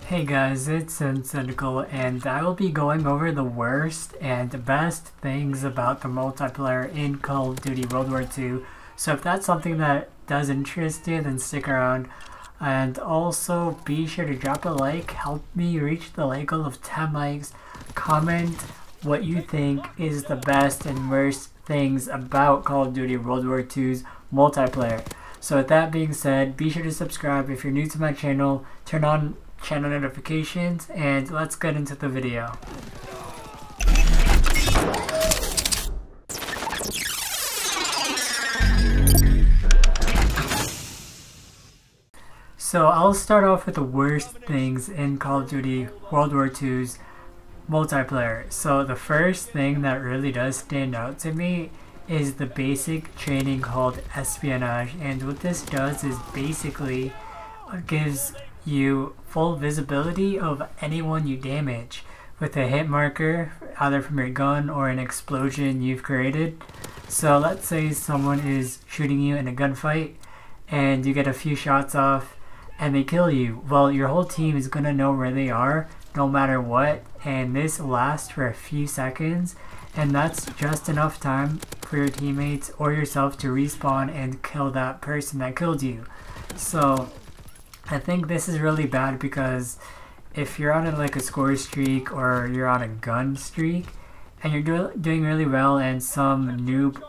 Hey guys, it's Cynical, and I will be going over the worst and best things about the multiplayer in Call of Duty World War II. So if that's something that does interest you, then stick around. And also be sure to drop a like, help me reach the like goal of 10 likes. Comment what you think is the best and worst things about Call of Duty World War II's multiplayer. So with that being said, be sure to subscribe if you're new to my channel, turn on channel notifications, and let's get into the video. So I'll start off with the worst things in Call of Duty World War II's multiplayer. So the first thing that really does stand out to me is the basic training called espionage, and what this does is basically gives you full visibility of anyone you damage with a hit marker, either from your gun or an explosion you've created. So let's say someone is shooting you in a gunfight and you get a few shots off and they kill you. Well, your whole team is gonna know where they are no matter what, and this lasts for a few seconds, and that's just enough time for your teammates or yourself to respawn and kill that person that killed you. So I think this is really bad because if you're on a score streak or you're on a gun streak and you're doing really well and some noob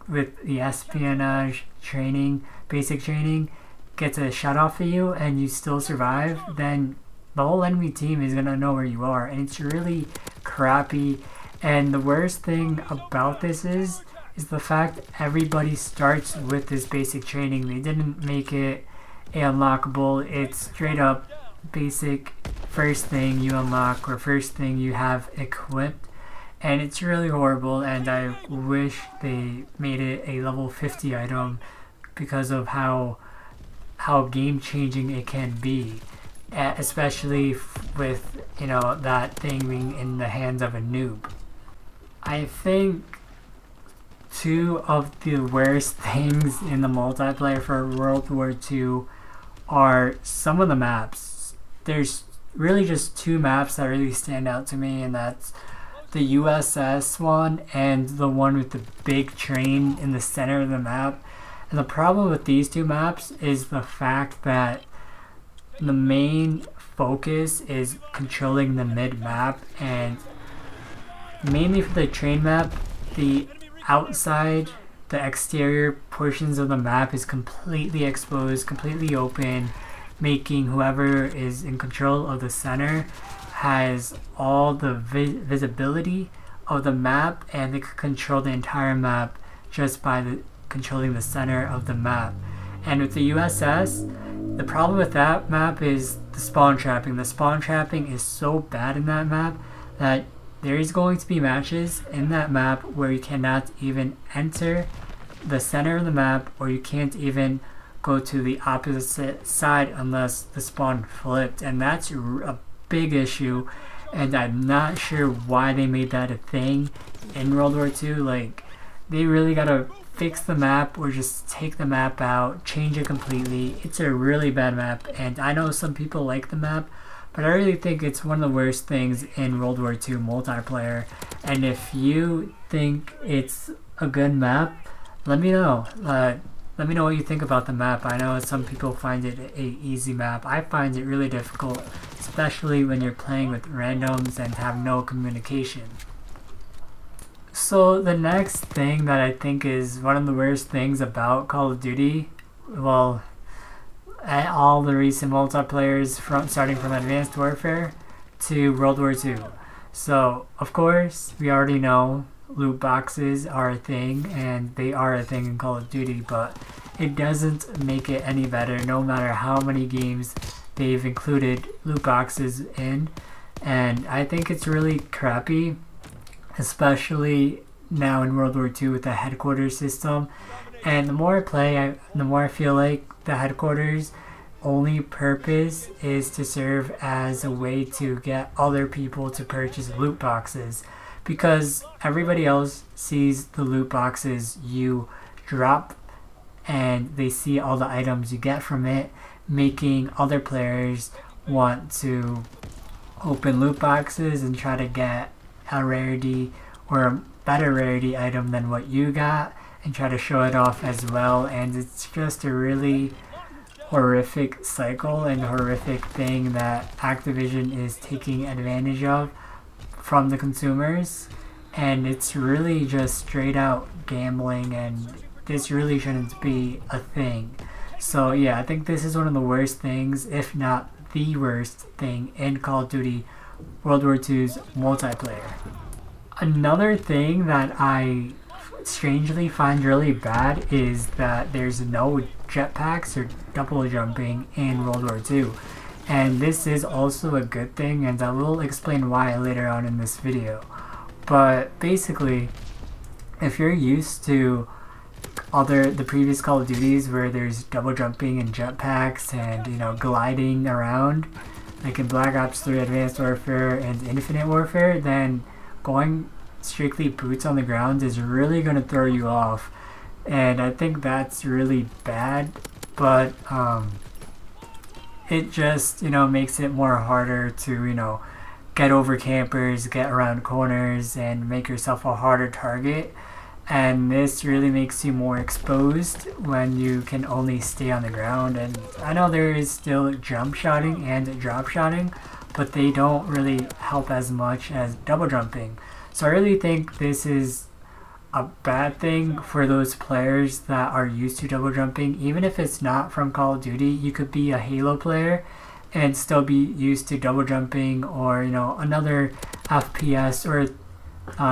with the espionage training, basic training, gets a shot off of you and you still survive, then the whole enemy team is gonna know where you are, and it's really crappy. And the worst thing about this is the fact everybody starts with this basic training. They didn't make it unlockable. It's straight up basic first thing you unlock or first thing you have equipped, and it's really horrible, and I wish they made it a level 50 item because of how game changing it can be, especially with that thing being in the hands of a noob. I think two of the worst things in the multiplayer for World War II are some of the maps. There's really just two maps that really stand out to me, and that's the USS one and the one with the big train in the center of the map. And the problem with these two maps is the fact that the main focus is controlling the mid map, and mainly for the train map, the outside, the exterior portions of the map is completely exposed, completely open, making whoever is in control of the center has all the visibility of the map, and they can control the entire map just by controlling the center of the map. And with the USS, the problem with that map is the spawn trapping. The spawn trapping is so bad in that map that there is going to be matches in that map where you cannot even enter the center of the map, or you can't even go to the opposite side unless the spawn flipped, and that's a big issue, and I'm not sure why they made that a thing in World War II. Like, they really gotta fix the map or just take the map out, change it completely. It's a really bad map, and I know some people like the map, but I really think it's one of the worst things in World War II multiplayer. And if you think it's a good map, let me know. Let me know what you think about the map. I know some people find it an easy map. I find it really difficult, especially when you're playing with randoms and have no communication. So the next thing that I think is one of the worst things about Call of Duty, well, all the recent multiplayers starting from Advanced Warfare to World War II. So of course we already know loot boxes are a thing, and they are a thing in Call of Duty, but it doesn't make it any better no matter how many games they've included loot boxes in. And I think it's really crappy, especially now in World War II with the headquarters system. And the more I play, the more I feel like the headquarters only purpose is to serve as a way to get other people to purchase loot boxes, because everybody else sees the loot boxes you drop and they see all the items you get from it, making other players want to open loot boxes and try to get a rarity or a better rarity item than what you got and try to show it off as well. And it's just a really horrific cycle and horrific thing that Activision is taking advantage of from the consumers, and it's really just straight out gambling, and this really shouldn't be a thing. So yeah, I think this is one of the worst things, if not the worst thing, in Call of Duty World War II's multiplayer. Another thing that I strangely find really bad is that there's no jetpacks or double jumping in World War II. And this is also a good thing, and I will explain why later on in this video. But basically, if you're used to the previous Call of Duties where there's double jumping and jetpacks and, you know, gliding around, like in Black Ops 3 Advanced Warfare and Infinite Warfare, then going strictly boots on the ground is really going to throw you off. And I think that's really bad, but it just, you know, makes it more harder to, you know, get over campers, get around corners, and make yourself a harder target. And this really makes you more exposed when you can only stay on the ground. And I know there is still jump shotting and drop shotting, but they don't really help as much as double jumping. So I really think this is a bad thing for those players that are used to double jumping. Even if it's not from Call of Duty, you could be a Halo player and still be used to double jumping, or, you know, another FPS or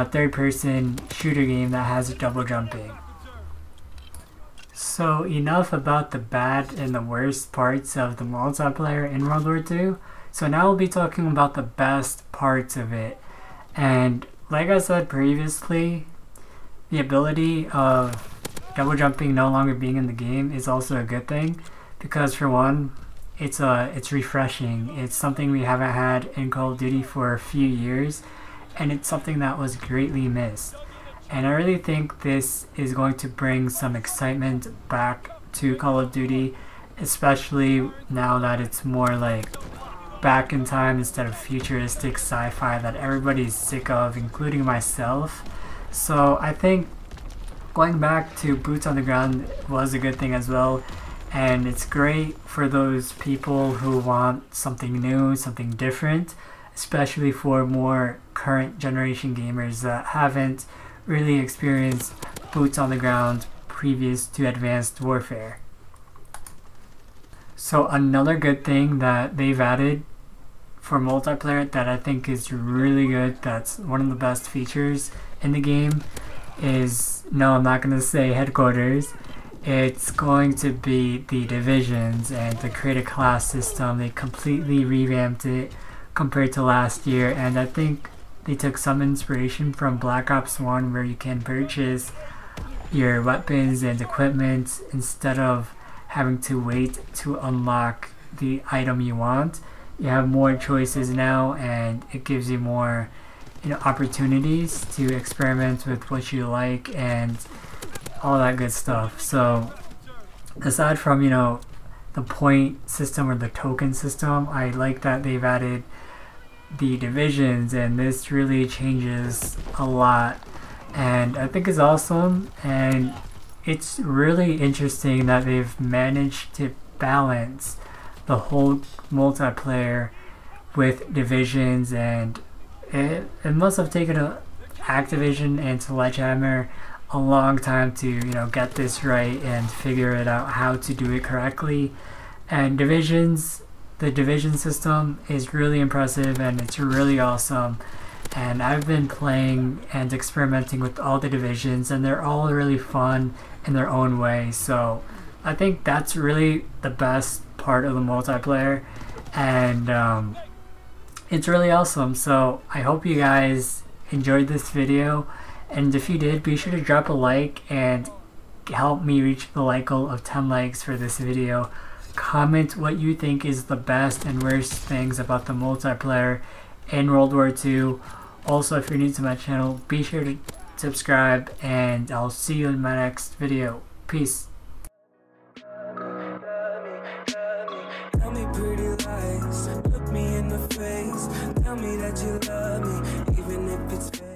third-person shooter game that has double jumping. So enough about the bad and the worst parts of the multiplayer in World War II. So now we'll be talking about the best parts of it. And like I said previously, the ability of double jumping no longer being in the game is also a good thing, because for one, it's refreshing. It's something we haven't had in Call of Duty for a few years, and it's something that was greatly missed. And I really think this is going to bring some excitement back to Call of Duty, especially now that it's more like back in time instead of futuristic sci-fi that everybody's sick of, including myself. So I think going back to boots on the ground was a good thing as well, and it's great for those people who want something new, something different, especially for more current generation gamers that haven't really experienced boots on the ground previous to Advanced Warfare. So another good thing that they've added for multiplayer that I think is really good, that's one of the best features in the game, is, no, I'm not going to say headquarters, it's going to be the divisions and the create a class system. They completely revamped it compared to last year, and I think they took some inspiration from Black Ops 1, where you can purchase your weapons and equipment instead of having to wait to unlock the item you want. You have more choices now, and it gives you more, you know, opportunities to experiment with what you like and all that good stuff. So aside from, you know, the point system or the token system, I like that they've added the divisions, and this really changes a lot, and I think it's awesome. And it's really interesting that they've managed to balance the whole multiplayer with divisions, and it must have taken Activision and Sledgehammer a long time to, you know, get this right and figure it out how to do it correctly. And the division system is really impressive, and it's really awesome. And I've been playing and experimenting with all the divisions, and they're all really fun in their own way. So I think that's really the best part of the multiplayer, and it's really awesome. So I hope you guys enjoyed this video, and if you did, be sure to drop a like and help me reach the like goal of 10 likes for this video. Comment what you think is the best and worst things about the multiplayer in World War II. Also, if you're new to my channel, be sure to subscribe, and I'll see you in my next video. Peace. Tell me pretty lies. tell me that you love me, even if it's fake.